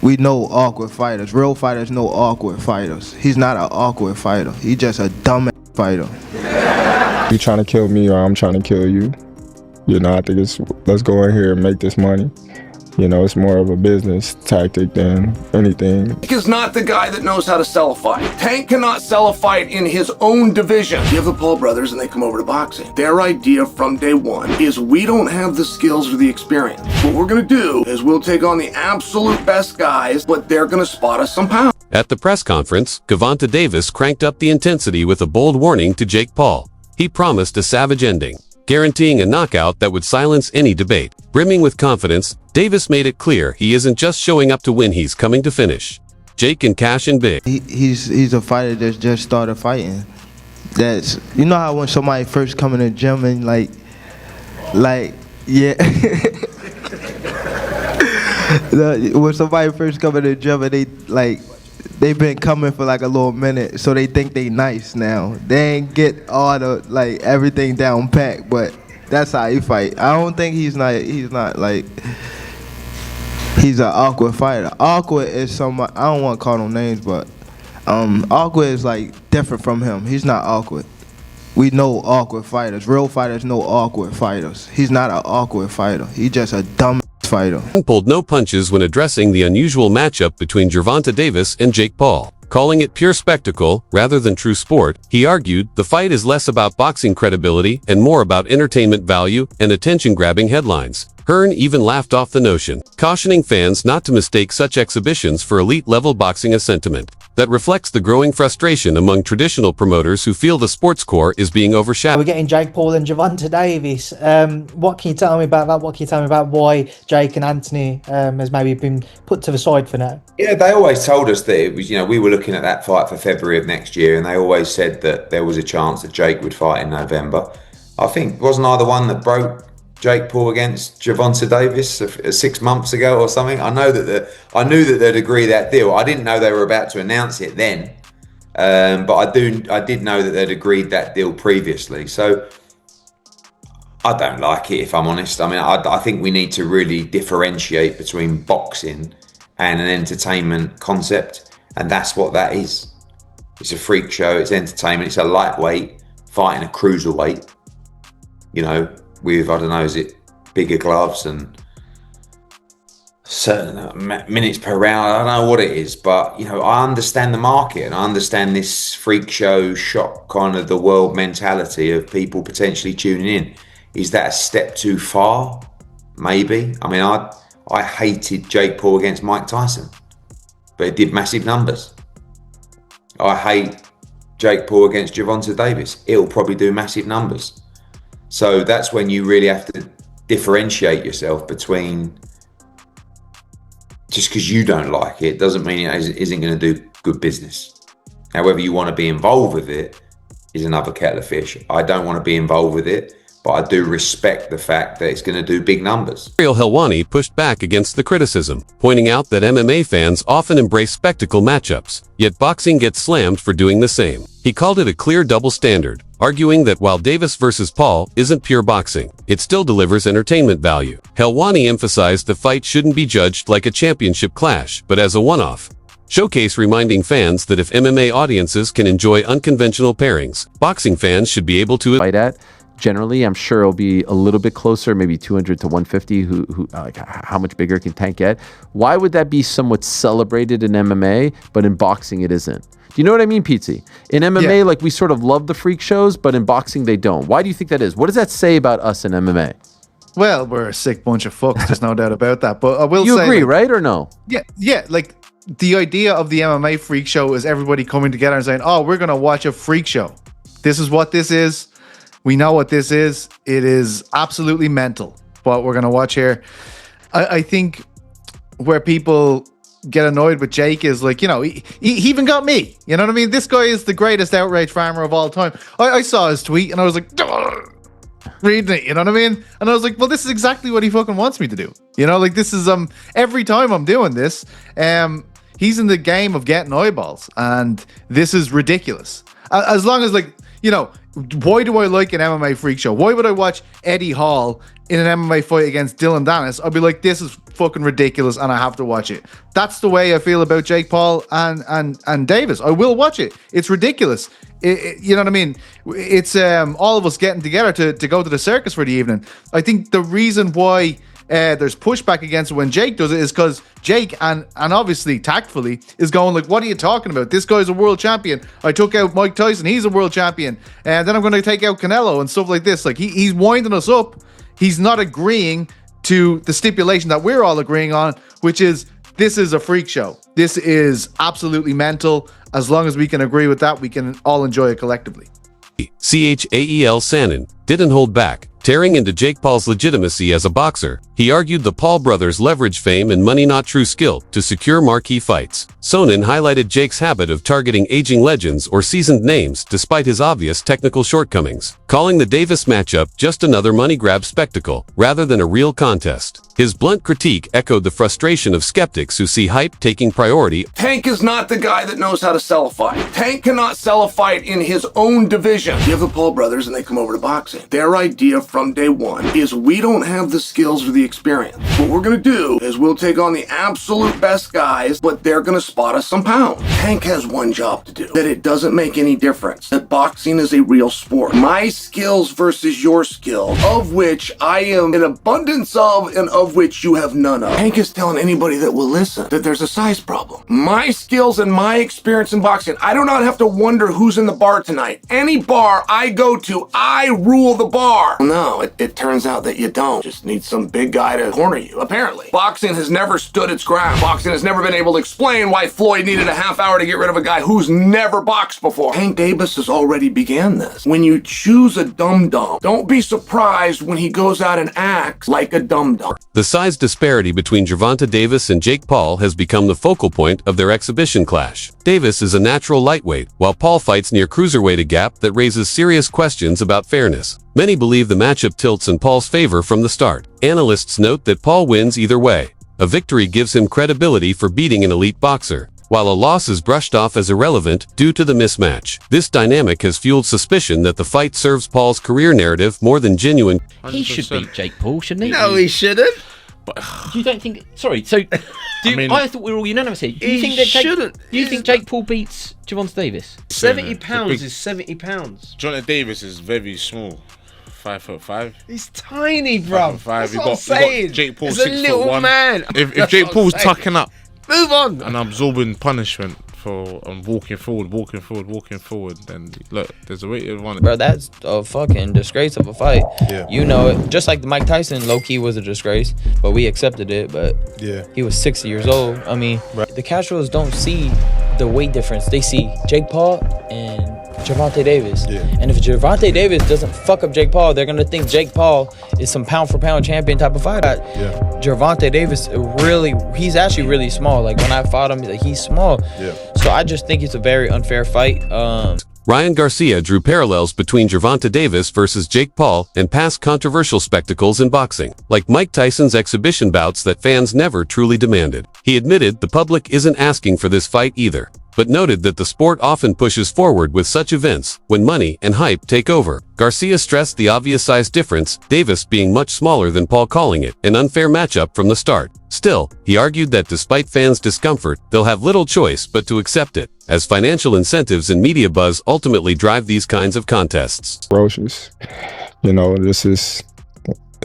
We know awkward fighters. Real fighters know awkward fighters. He's not an awkward fighter. He's just a dumb fighter. You trying to kill me or I'm trying to kill you? You know, I think let's go in here and make this money. You know, it's more of a business tactic than anything. Tank is not the guy that knows how to sell a fight. Tank cannot sell a fight in his own division. You have the Paul brothers and they come over to boxing. Their idea from day one is we don't have the skills or the experience. What we're gonna do is we'll take on the absolute best guys, but they're gonna spot us some pounds. At the press conference, Gervonta Davis cranked up the intensity with a bold warning to Jake Paul. He promised a savage ending, guaranteeing a knockout that would silence any debate. Brimming with confidence, Davis made it clear he isn't just showing up to win, he's coming to finish. Jake can cash in big. He's a fighter that just started fighting. That's, you know how when somebody first come in the gym and like yeah. When somebody first come in the gym and they've been coming for like a little minute, so they think they nice now. They ain't get all the everything down packed, but that's how he fight. I don't think he's not like he's an awkward fighter. Awkward is somebody, I don't want to call them names, but awkward is like different from him. He's not awkward. We know awkward fighters. Real fighters know awkward fighters. He's not an awkward fighter. He's just a dumb fighter. Pulled no punches when addressing the unusual matchup between Gervonta Davis and Jake Paul. Calling it pure spectacle rather than true sport, he argued the fight is less about boxing credibility and more about entertainment value and attention-grabbing headlines. Hearn even laughed off the notion, cautioning fans not to mistake such exhibitions for elite-level boxing, a sentiment that reflects the growing frustration among traditional promoters who feel the sports core is being overshadowed. We're getting Jake Paul and Gervonta Davis. What can you tell me about that? What can you tell me about why Jake and Anthony has maybe been put to the side for now? Yeah, they always told us that it was, we were looking at that fight for February of next year, and they always said that there was a chance that Jake would fight in November. I think, wasn't I the one that broke Jake Paul against Gervonta Davis 6 months ago or something? I knew that they'd agree that deal. I didn't know they were about to announce it then, but I did know that they'd agreed that deal previously. So I don't like it, if I'm honest. I mean, I think we need to really differentiate between boxing and an entertainment concept, and that's what that is. It's a freak show. It's entertainment. It's a lightweight fighting a cruiserweight. With, I don't know, is it bigger gloves and certain minutes per round? I don't know what it is, but, I understand the market and I understand this freak show shock kind of the world mentality of people potentially tuning in. Is that a step too far? Maybe. I mean, I hated Jake Paul against Mike Tyson, but it did massive numbers. I hate Jake Paul against Gervonta Davis. It'll probably do massive numbers. So that's when you really have to differentiate yourself between, just because you don't like it doesn't mean it isn't going to do good business. However you want to be involved with it is another kettle of fish. I don't want to be involved with it, but I do respect the fact that it's going to do big numbers. Ariel Helwani pushed back against the criticism, pointing out that MMA fans often embrace spectacle matchups, yet boxing gets slammed for doing the same. He called it a clear double standard, arguing that while Davis versus Paul isn't pure boxing, it still delivers entertainment value. Helwani emphasized the fight shouldn't be judged like a championship clash, but as a one-off showcase, reminding fans that if MMA audiences can enjoy unconventional pairings, boxing fans should be able to fight at. Generally, I'm sure it'll be a little bit closer, maybe 200 to 150. How much bigger can Tank get? Why would that be somewhat celebrated in MMA, but in boxing it isn't? Do you know what I mean, Pizzi? In MMA, we sort of love the freak shows, but in boxing they don't. Why do you think that is? What does that say about us in MMA? Well, we're a sick bunch of fucks. There's no doubt about that. But I will say, you agree, right, or no? Yeah. The idea of the MMA freak show is everybody coming together and saying, "Oh, we're gonna watch a freak show. This is what this is. We know what this is. It is absolutely mental what we're going to watch here." I think where people get annoyed with Jake is he even got me. You know what I mean? This guy is the greatest outrage farmer of all time. I saw his tweet and I was like, reading it, you know what I mean? And I was like, well, this is exactly what he fucking wants me to do. This is, every time I'm doing this, he's in the game of getting eyeballs and this is ridiculous. As long as why do I like an MMA freak show? Why would I watch Eddie Hall in an MMA fight against Dylan Dennis? I'd be like, this is fucking ridiculous, and I have to watch it. That's the way I feel about Jake Paul and Davis. I will watch it. It's ridiculous. You know what I mean? It's all of us getting together to go to the circus for the evening. I think the reason why there's pushback against it when Jake does it is because Jake, and obviously tactfully, is going like, what are you talking about? This guy's a world champion. I took out Mike Tyson. He's a world champion. And then I'm going to take out Canelo and stuff like this. Like, he's winding us up. He's not agreeing to the stipulation that we're all agreeing on, which is this is a freak show. This is absolutely mental. As long as we can agree with that, we can all enjoy it collectively. Chael Sonnen didn't hold back. Tearing into Jake Paul's legitimacy as a boxer, he argued the Paul brothers leverage fame and money, not true skill, to secure marquee fights. Sonnen highlighted Jake's habit of targeting aging legends or seasoned names despite his obvious technical shortcomings, calling the Davis matchup just another money grab spectacle rather than a real contest. His blunt critique echoed the frustration of skeptics who see hype taking priority. Tank is not the guy that knows how to sell a fight. Tank cannot sell a fight in his own division. You have the Paul brothers and they come over to boxing. Their idea from day one is we don't have the skills or the experience. What we're going to do is we'll take on the absolute best guys, but they're going to spot us some pounds. Tank has one job to do, that it doesn't make any difference, that boxing is a real sport. My skills versus your skills, of which I am an abundance of and of which you have none of. Tank is telling anybody that will listen that there's a size problem. My skills and my experience in boxing, I do not have to wonder who's in the bar tonight. Any bar I go to, I rule the bar. No, it turns out that you don't. Just need some big guy to corner you, apparently. Boxing has never stood its ground. Boxing has never been able to explain why Floyd needed a half hour to get rid of a guy who's never boxed before. Tank Davis has already began this. When you choose a dum-dum, don't be surprised when he goes out and acts like a dum-dum. The size disparity between Gervonta Davis and Jake Paul has become the focal point of their exhibition clash. Davis is a natural lightweight, while Paul fights near cruiserweight, a gap that raises serious questions about fairness. Many believe the matchup tilts in Paul's favor from the start. Analysts note that Paul wins either way. A victory gives him credibility for beating an elite boxer, while a loss is brushed off as irrelevant due to the mismatch. This dynamic has fueled suspicion that the fight serves Paul's career narrative more than genuine. 100%. He should beat Jake Paul, shouldn't he? No, he shouldn't. But you don't think? Sorry. So, I thought we were all unanimous here. Do you think that shouldn't. Do you think Jake Paul beats Gervonta Davis? 70 pounds is 70 pounds. Gervonta Davis is very small. 5'5". He's tiny, bro. 5'5". That's what I'm saying. Jake Paul, he's a little 6'1". man. If Jake Paul's tucking up, move on, and absorbing punishment for walking forward, then look, there's a way to run it. Bro, that's a fucking disgrace of a fight. Yeah. You know it. Just like the Mike Tyson low-key was a disgrace, but we accepted it. But Yeah. he was 60 years old. I mean, the casuals don't see the weight difference. They see Jake Paul and Gervonta Davis. Yeah. And if Gervonta Davis doesn't fuck up Jake Paul, they're going to think Jake Paul is some pound-for-pound champion type of fighter. Yeah. Gervonta Davis, he's actually really small. Like, when I fought him, he's small. Yeah. So I just think it's a very unfair fight. Ryan Garcia drew parallels between Gervonta Davis versus Jake Paul and past controversial spectacles in boxing, like Mike Tyson's exhibition bouts that fans never truly demanded. He admitted the public isn't asking for this fight either, but noted that the sport often pushes forward with such events when money and hype take over. Garcia stressed the obvious size difference, Davis being much smaller than Paul, calling it an unfair matchup from the start. Still, he argued that despite fans' discomfort, they'll have little choice but to accept it, as financial incentives and media buzz ultimately drive these kinds of contests. Ferocious. You know, this is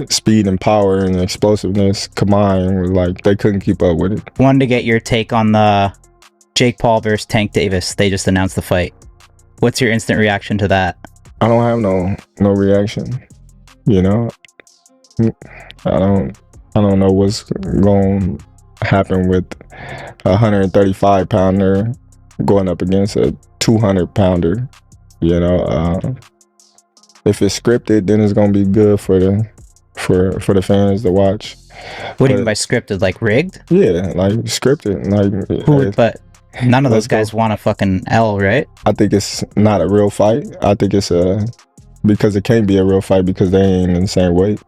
speed and power and explosiveness combined. Like, they couldn't keep up with it. Wanted to get your take on the Jake Paul versus Tank Davis. They just announced the fight. What's your instant reaction to that? I don't have no reaction. You know, I don't know what's going to happen with a 135 pounder going up against a 200 pounder. You know, if it's scripted, then it's going to be good for the fans to watch. What do you mean by scripted? Like rigged? Yeah, like scripted. Like, but none of those guys want a fucking L, right? I think it's not a real fight. I think it's because it can't be a real fight because they ain't in the same weight.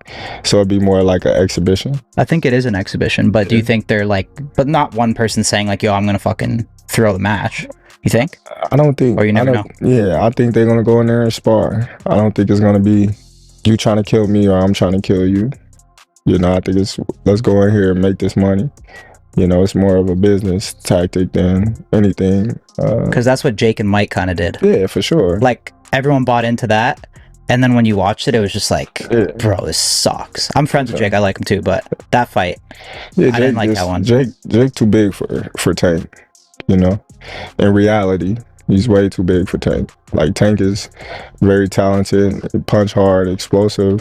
So it'd be more like an exhibition. I think it is an exhibition, but do you think they're like, but not one person saying like, yo, I'm going to fucking throw the match. You think? I don't think. Or you never know? Yeah, I think they're going to go in there and spar. I don't think it's going to be you trying to kill me or I'm trying to kill you. You know, I think it's let's go in here and make this money. You know, it's more of a business tactic than anything. Because that's what Jake and Mike kind of did. Yeah, for sure. Like, everyone bought into that. And then when you watched it, it was just like, bro, this sucks. I'm friends with Jake. I like him too. But that fight, yeah, I didn't like that one. Jake too big for Tank. You know, in reality, he's way too big for Tank. Like, Tank is very talented, punch hard, explosive.